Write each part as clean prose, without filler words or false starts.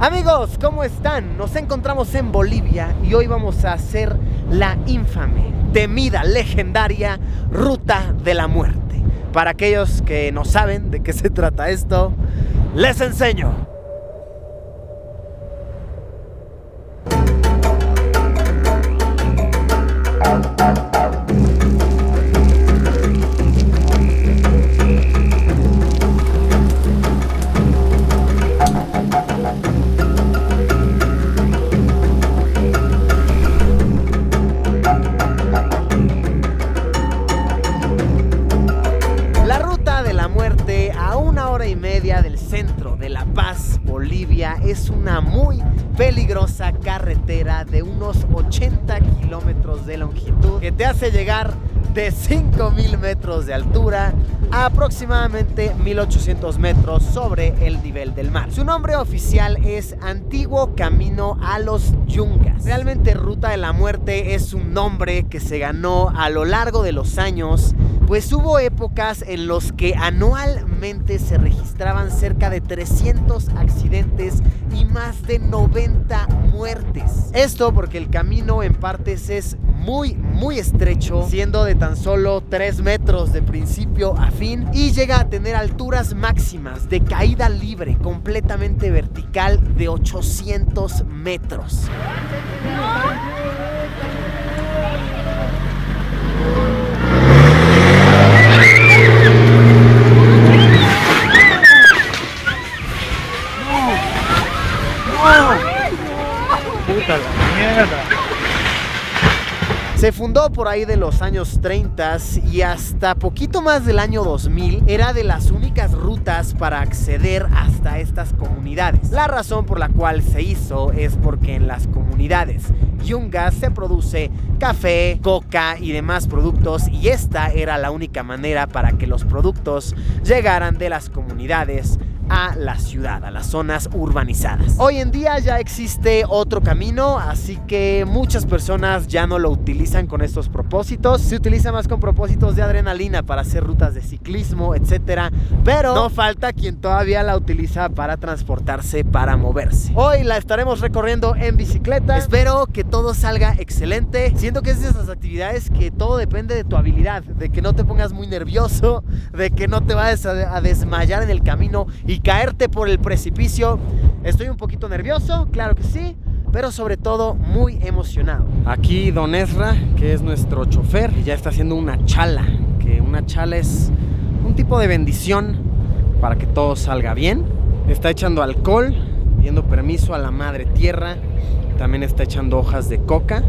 Amigos, ¿cómo están? Nos encontramos en Bolivia y hoy vamos a hacer la infame, temida, legendaria Ruta de la Muerte. Para aquellos que no saben de qué se trata esto, les enseño. Del centro de La Paz, Bolivia, es una muy peligrosa carretera de unos 80 kilómetros de longitud que te hace llegar de 5.000 metros de altura a aproximadamente 1.800 metros sobre el nivel del mar. Su nombre oficial es Antiguo Camino a los Yungas. Realmente Ruta de la Muerte es un nombre que se ganó a lo largo de los años, pues hubo épocas en los que anualmente se registraban cerca de 300 accidentes y más de 90 muertes. Esto porque el camino en partes es muy estrecho, siendo de tan solo 3 metros de principio a fin, y llega a tener alturas máximas de caída libre completamente vertical de 800 metros. ¡Puta la mierda! Se fundó por ahí de los años 30 y hasta poquito más del año 2000 era de las únicas rutas para acceder hasta estas comunidades. La razón por la cual se hizo es porque en las comunidades yungas se produce café, coca y demás productos, y esta era la única manera para que los productos llegaran de las comunidades a la ciudad, a las zonas urbanizadas. Hoy en día ya existe otro camino, así que muchas personas ya no lo utilizan con estos propósitos. Se utiliza más con propósitos de adrenalina para hacer rutas de ciclismo, etcétera, pero no falta quien todavía la utiliza para transportarse, para moverse. Hoy la estaremos recorriendo en bicicleta. Espero que todo salga excelente. Siento que es de esas actividades que todo depende de tu habilidad, de que no te pongas muy nervioso, de que no te vayas a desmayar en el camino y caerte por el precipicio. Estoy un poquito nervioso, claro que sí, pero sobre todo muy emocionado. Aquí Don Ezra, que es nuestro chofer, ya está haciendo una chala, que una chala es un tipo de bendición para que todo salga bien. Está echando alcohol, pidiendo permiso a la madre tierra. También está echando hojas de coca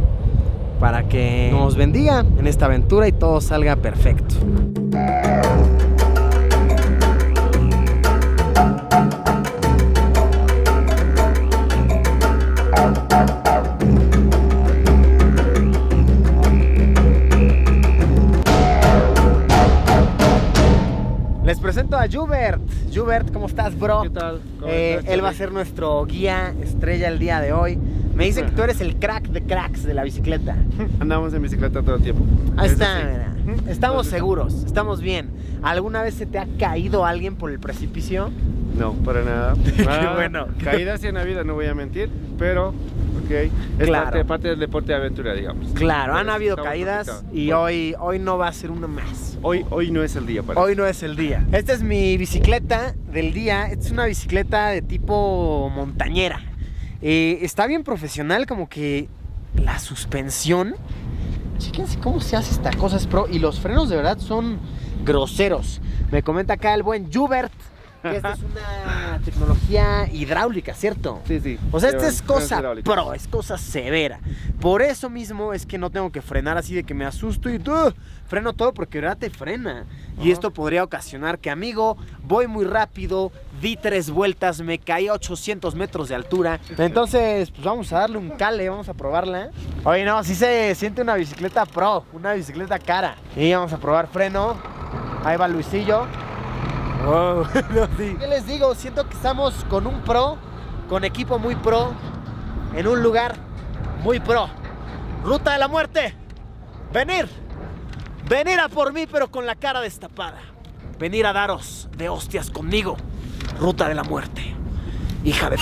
para que nos bendiga en esta aventura y todo salga perfecto. Les presento a Jubert. Jubert, ¿cómo estás, bro? ¿Qué tal? Él va a ser nuestro guía estrella el día de hoy. Me dicen que tú eres el crack de cracks de la bicicleta. Andamos en bicicleta todo el tiempo. Ahí está, sí. mira. Estamos seguros, estamos bien. ¿Alguna vez se te ha caído alguien por el precipicio? No, para nada. Qué bueno. Caídas en la vida, no voy a mentir, pero ok, es Claro. parte del deporte de aventura, digamos. Claro, han habido Estamos caídas practicando. y hoy no va a ser una más. Hoy no es el día para Hoy no es el día. Esta es mi bicicleta del día. Esta es una bicicleta de tipo montañera. Está bien profesional, como que la suspensión. Chéquense cómo se hace esta cosa, es pro. Y los frenos de verdad son groseros. Me comenta acá el buen Jubert que esta es una tecnología hidráulica, ¿cierto? Sí. O sea, esta es cosa hidráulicas. pro, es cosa severa. Por eso mismo es que no tengo que frenar así de que me asusto y freno todo, porque de verdad te frena. Y esto podría ocasionar que, amigo, voy muy rápido, di 3 vueltas, me caí a 800 metros de altura. Entonces, pues vamos a darle un cale, vamos a probarla. Oye, no, sí se siente una bicicleta pro, una bicicleta cara. Y vamos a probar freno. Ahí va Luisillo. Wow. No, sí. ¿Qué les digo? Siento que estamos con un pro, con equipo muy pro, en un lugar muy pro. Ruta de la Muerte. Venir a por mí, pero con la cara destapada. Venir a daros de hostias conmigo. Ruta de la Muerte. Hija de...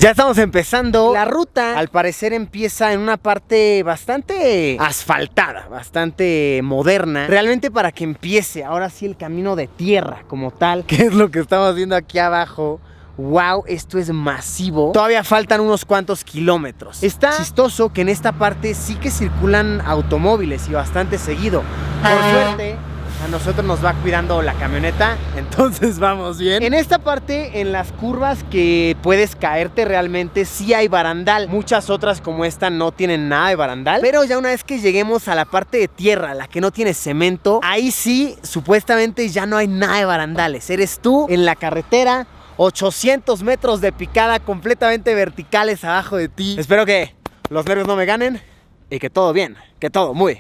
Ya estamos empezando. La ruta al parecer empieza en una parte bastante asfaltada, bastante moderna. Realmente para que empiece ahora sí el camino de tierra como tal, que es lo que estamos viendo aquí abajo. Wow, esto es masivo. Todavía faltan unos cuantos kilómetros. Está chistoso que en esta parte sí que circulan automóviles y bastante seguido. Por suerte, a nosotros nos va cuidando la camioneta, entonces vamos bien. En esta parte, en las curvas que puedes caerte realmente, sí hay barandal. Muchas otras como esta no tienen nada de barandal. Pero ya una vez que lleguemos a la parte de tierra, la que no tiene cemento, ahí sí, supuestamente ya no hay nada de barandales. Eres tú en la carretera, 800 metros de picada completamente verticales abajo de ti. Espero que los nervios no me ganen y que todo bien, que todo muy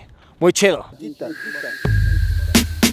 chido.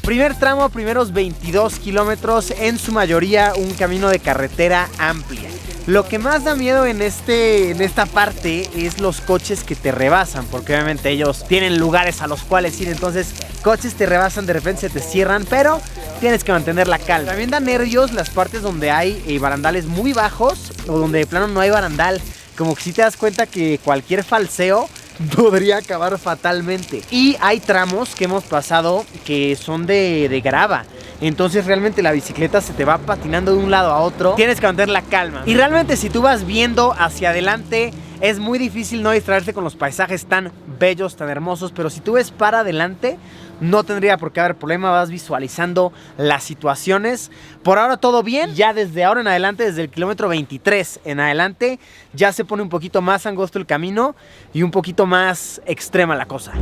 Primer tramo, primeros 22 kilómetros, en su mayoría un camino de carretera amplia. Lo que más da miedo en esta parte es los coches que te rebasan, porque obviamente ellos tienen lugares a los cuales ir, entonces coches te rebasan, de repente se te cierran, pero tienes que mantener la calma. También da nervios las partes donde hay barandales muy bajos o donde de plano no hay barandal, como que si te das cuenta que cualquier falseo podría acabar fatalmente. Y hay tramos que hemos pasado que son de grava, entonces realmente la bicicleta se te va patinando de un lado a otro. Tienes que mantener la calma. Y realmente si tú vas viendo hacia adelante, es muy difícil no distraerte con los paisajes tan bellos, tan hermosos. Pero si tú ves para adelante, no tendría por qué haber problema. Vas visualizando las situaciones. Por ahora todo bien. Ya desde ahora en adelante, desde el kilómetro 23 en adelante, ya se pone un poquito más angosto el camino y un poquito más extrema la cosa.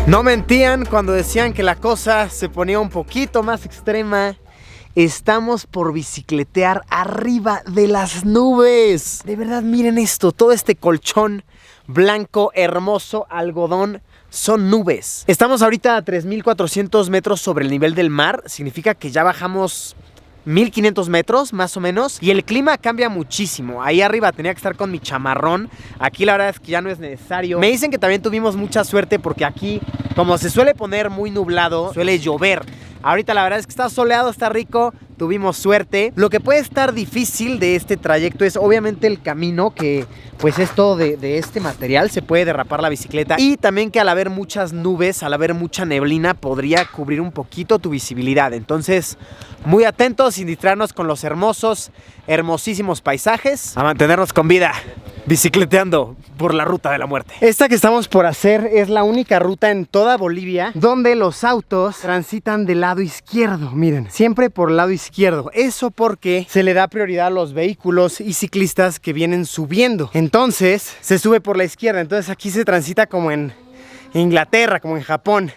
No mentían cuando decían que la cosa se ponía un poquito más extrema. Estamos por bicicletear arriba de las nubes. De verdad, miren esto, todo este colchón blanco, hermoso, algodón, son nubes. Estamos ahorita a 3.400 metros sobre el nivel del mar. Significa que ya bajamos 1.500 metros más o menos. Y el clima cambia muchísimo. Ahí arriba tenía que estar con mi chamarrón. Aquí la verdad es que ya no es necesario. Me dicen que también tuvimos mucha suerte porque aquí, como se suele poner muy nublado, suele llover. Ahorita la verdad es que está soleado, está rico. Tuvimos suerte. Lo que puede estar difícil de este trayecto es obviamente el camino, que pues es todo de este material. Se puede derrapar la bicicleta. Y también que al haber muchas nubes, al haber mucha neblina, podría cubrir un poquito tu visibilidad. Entonces, muy atentos, sin distraernos con los hermosísimos paisajes. A mantenernos con vida, bicicleteando por la ruta de la muerte. Esta que estamos por hacer es la única ruta en toda Bolivia donde los autos transitan del lado izquierdo. Miren, siempre por el lado izquierdo. Eso porque se le da prioridad a los vehículos y ciclistas que vienen subiendo. Entonces se sube por la izquierda. Entonces aquí se transita como en Inglaterra, como en Japón,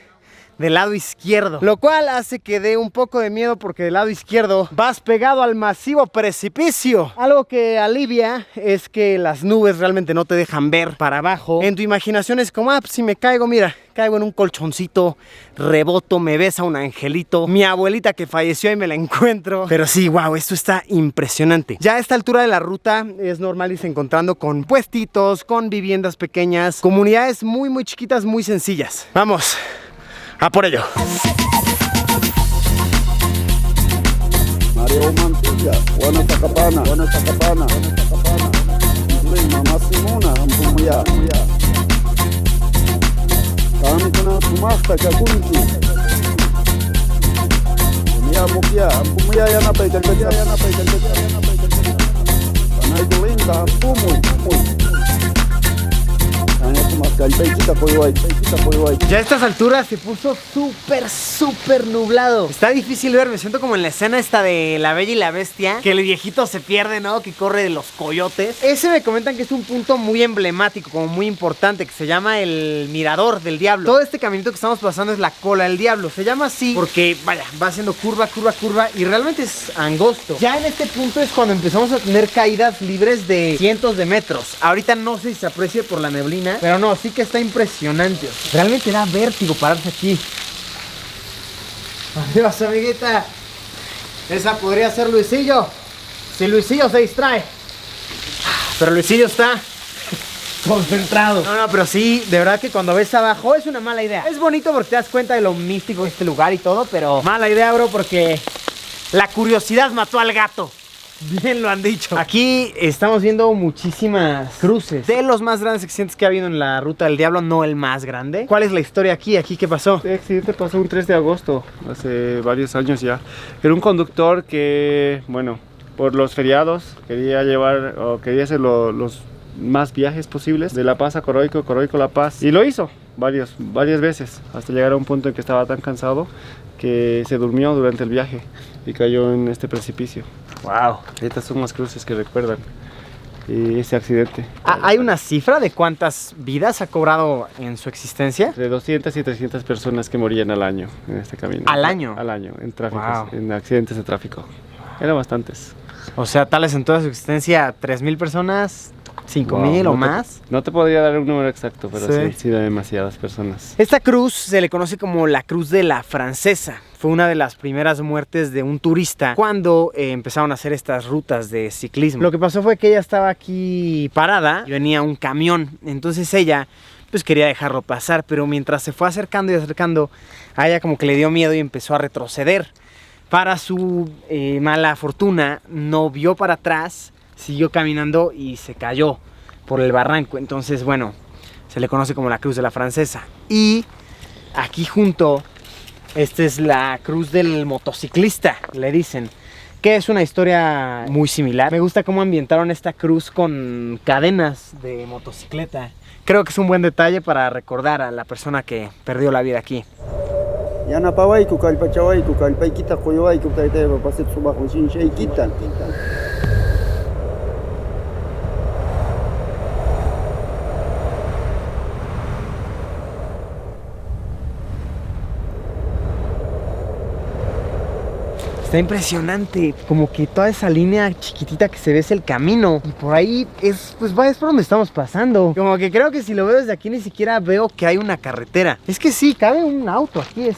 del lado izquierdo, lo cual hace que dé un poco de miedo porque del lado izquierdo vas pegado al masivo precipicio. Algo que alivia es que las nubes realmente no te dejan ver para abajo. En tu imaginación es como, pues si me caigo, mira, caigo en un colchoncito, reboto, me besa un angelito, mi abuelita que falleció y me la encuentro. Pero sí, wow, esto está impresionante. Ya a esta altura de la ruta es normal irse encontrando con puestitos, con viviendas pequeñas, comunidades muy chiquitas, muy sencillas. Vamos a por ello. Mario Mantilla, Juana Tacapana, Mamá Simona, Ampumuya. Kami kuna tumasta kakunti. Mia Mukia, Ampumuya yana paikalpecha. Panay Golinda, Ampumuy. Ya a estas alturas se puso súper nublado. Está difícil ver, me siento como en la escena esta de La Bella y la Bestia, que el viejito se pierde, ¿no? Que corre de los coyotes. Ese me comentan que es un punto muy emblemático, como muy importante, que se llama el Mirador del Diablo. Todo este caminito que estamos pasando es la Cola del Diablo. Se llama así porque, vaya, va haciendo curva y realmente es angosto. Ya en este punto es cuando empezamos a tener caídas libres de cientos de metros. Ahorita no sé si se aprecie por la neblina, pero no, sí que está impresionante. Realmente da vértigo pararse aquí. Adiós, amiguita. Esa podría ser Luisillo. Si Luisillo se distrae. Pero Luisillo está concentrado. No, pero sí, de verdad que cuando ves abajo es una mala idea. Es bonito porque te das cuenta de lo místico de este lugar y todo, pero mala idea, bro, porque la curiosidad mató al gato. Bien lo han dicho. Aquí estamos viendo muchísimas cruces. De los más grandes accidentes que ha habido en la Ruta del Diablo, no el más grande. ¿Cuál es la historia aquí? ¿Aquí qué pasó? Este accidente pasó un 3 de agosto, hace varios años ya. Era un conductor que, bueno, por los feriados quería llevar o quería hacer los más viajes posibles de La Paz a Coroico, Coroico a La Paz. Y lo hizo varias veces, hasta llegar a un punto en que estaba tan cansado que se durmió durante el viaje y cayó en este precipicio. Wow. Estas son las cruces que recuerdan ese accidente. ¿Hay una cifra de cuántas vidas ha cobrado en su existencia? De 200 y 300 personas que morían al año en este camino. ¿Al año? Al año, en tráfico, Wow. en accidentes de tráfico. Eran bastantes. O sea, tal vez en toda su existencia, 3,000 personas, 5,000 o más. No te podría dar un número exacto, pero Sí. sí han sido demasiadas personas. Esta cruz se le conoce como la Cruz de la Francesa. Fue una de las primeras muertes de un turista cuando empezaron a hacer estas rutas de ciclismo. Lo que pasó fue que ella estaba aquí parada y venía un camión. Entonces ella pues quería dejarlo pasar, pero mientras se fue acercando y acercando, a ella como que le dio miedo y empezó a retroceder. Para su mala fortuna, no vio para atrás, siguió caminando y se cayó por el barranco. Entonces, bueno, se le conoce como la Cruz de la Francesa. Y aquí junto, esta es la Cruz del Motociclista, le dicen, que es una historia muy similar. Me gusta cómo ambientaron esta cruz con cadenas de motocicleta. Creo que es un buen detalle para recordar a la persona que perdió la vida aquí. Yana pawaiku kalpachawaiku kalpaykita quyawayku taytaypa pasit sumaq ushinchaykita. Está impresionante, como que toda esa línea chiquitita que se ve es el camino. Y por ahí es, pues es por donde estamos pasando. Como que creo que si lo veo desde aquí ni siquiera veo que hay una carretera. Es que sí, cabe un auto aquí,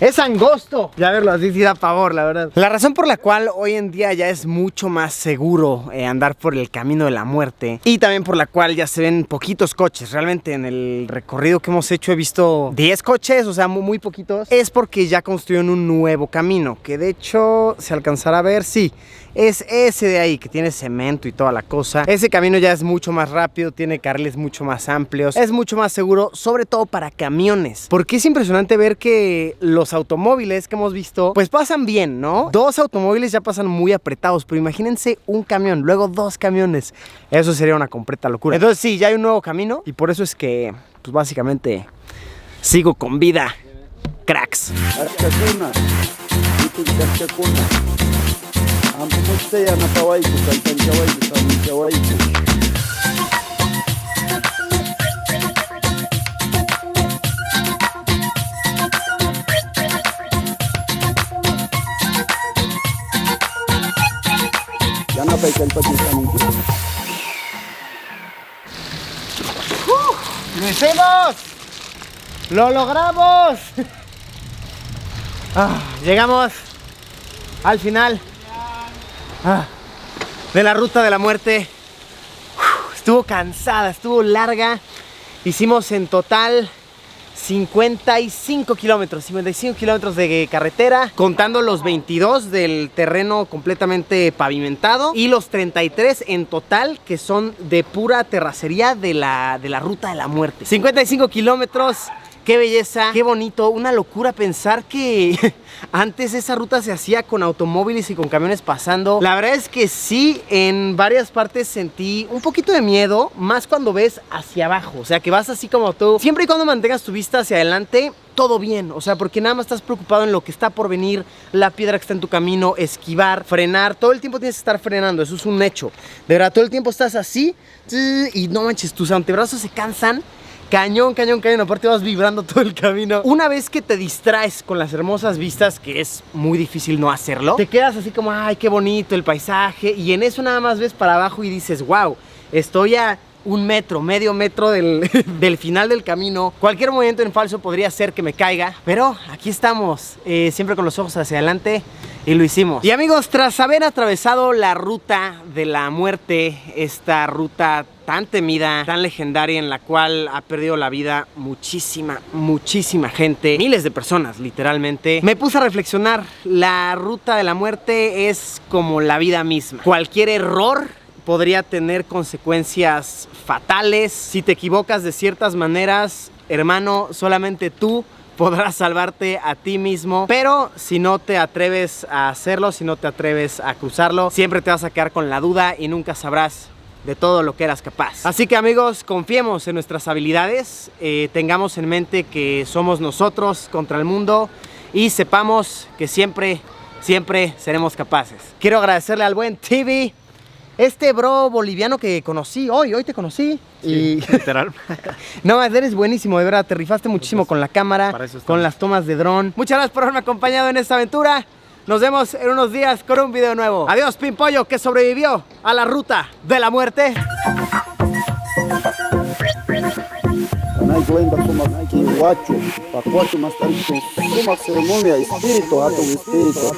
es angosto. Ya verlo así sí da pavor, la verdad. La razón por la cual hoy en día ya es mucho más seguro andar por el camino de la muerte, y también por la cual ya se ven poquitos coches. Realmente en el recorrido que hemos hecho he visto 10 coches, o sea, muy poquitos. Es porque ya construyeron un nuevo camino, que de hecho se alcanzará a ver, sí. Es ese de ahí que tiene cemento y toda la cosa. Ese camino ya es mucho más rápido, tiene carriles mucho más amplios, es mucho más seguro, sobre todo para camiones. Porque es impresionante ver que los automóviles que hemos visto, pues pasan bien, ¿no? 2 automóviles ya pasan muy apretados, pero imagínense un camión, luego 2 camiones. Eso sería una completa locura. Entonces sí, ya hay un nuevo camino y por eso es que, pues básicamente, sigo con vida, cracks. Archakuna, itin archakuna. Ampumutsa yana pawaiku kalpanchawaiku kaminchawaiku. Yana pay kalpachisaminki. ¡Lo hicimos! ¡Lo logramos! Llegamos al final de la ruta de la muerte. Estuvo cansada, estuvo larga. Hicimos en total 55 kilómetros de carretera, contando los 22 del terreno completamente pavimentado y los 33 en total que son de pura terracería de la ruta de la muerte. 55 kilómetros. Qué belleza, qué bonito, una locura pensar que antes esa ruta se hacía con automóviles y con camiones pasando. La verdad es que sí, en varias partes sentí un poquito de miedo, más cuando ves hacia abajo, o sea que vas así como tú. Siempre y cuando mantengas tu vista hacia adelante, todo bien, o sea, porque nada más estás preocupado en lo que está por venir, la piedra que está en tu camino, esquivar, frenar, todo el tiempo tienes que estar frenando, eso es un hecho. De verdad, todo el tiempo estás así y no manches, tus antebrazos se cansan. Cañón, aparte vas vibrando todo el camino. Una vez que te distraes con las hermosas vistas, que es muy difícil no hacerlo, te quedas así como, ay, qué bonito el paisaje, y en eso nada más ves para abajo y dices, wow, estoy a un metro, medio metro del, del final del camino. Cualquier movimiento en falso podría ser que me caiga, pero aquí estamos, siempre con los ojos hacia adelante, y lo hicimos. Y amigos, tras haber atravesado la ruta de la muerte, esta ruta tan temida, tan legendaria, en la cual ha perdido la vida muchísima gente, miles de personas literalmente, me puse a reflexionar. La ruta de la muerte es como la vida misma. Cualquier error podría tener consecuencias fatales. Si te equivocas de ciertas maneras, hermano, solamente tú podrás salvarte a ti mismo. Pero si no te atreves a hacerlo, si no te atreves a cruzarlo, siempre te vas a quedar con la duda y nunca sabrás de todo lo que eras capaz. Así que amigos, confiemos en nuestras habilidades, tengamos en mente que somos nosotros contra el mundo y sepamos que siempre seremos capaces. Quiero agradecerle al buen TV, este bro boliviano que conocí hoy te conocí. Sí, y literal. no, eres buenísimo, de verdad, te rifaste muchísimo con la cámara, con las tomas de dron. Muchas gracias por haberme acompañado en esta aventura. Nos vemos en unos días con un video nuevo. Adiós, Pimpollo, que sobrevivió a la ruta de la muerte. Nai glenda suma que guacho, pacote más tarde suma ceremonia, espíritu, ato espíritu.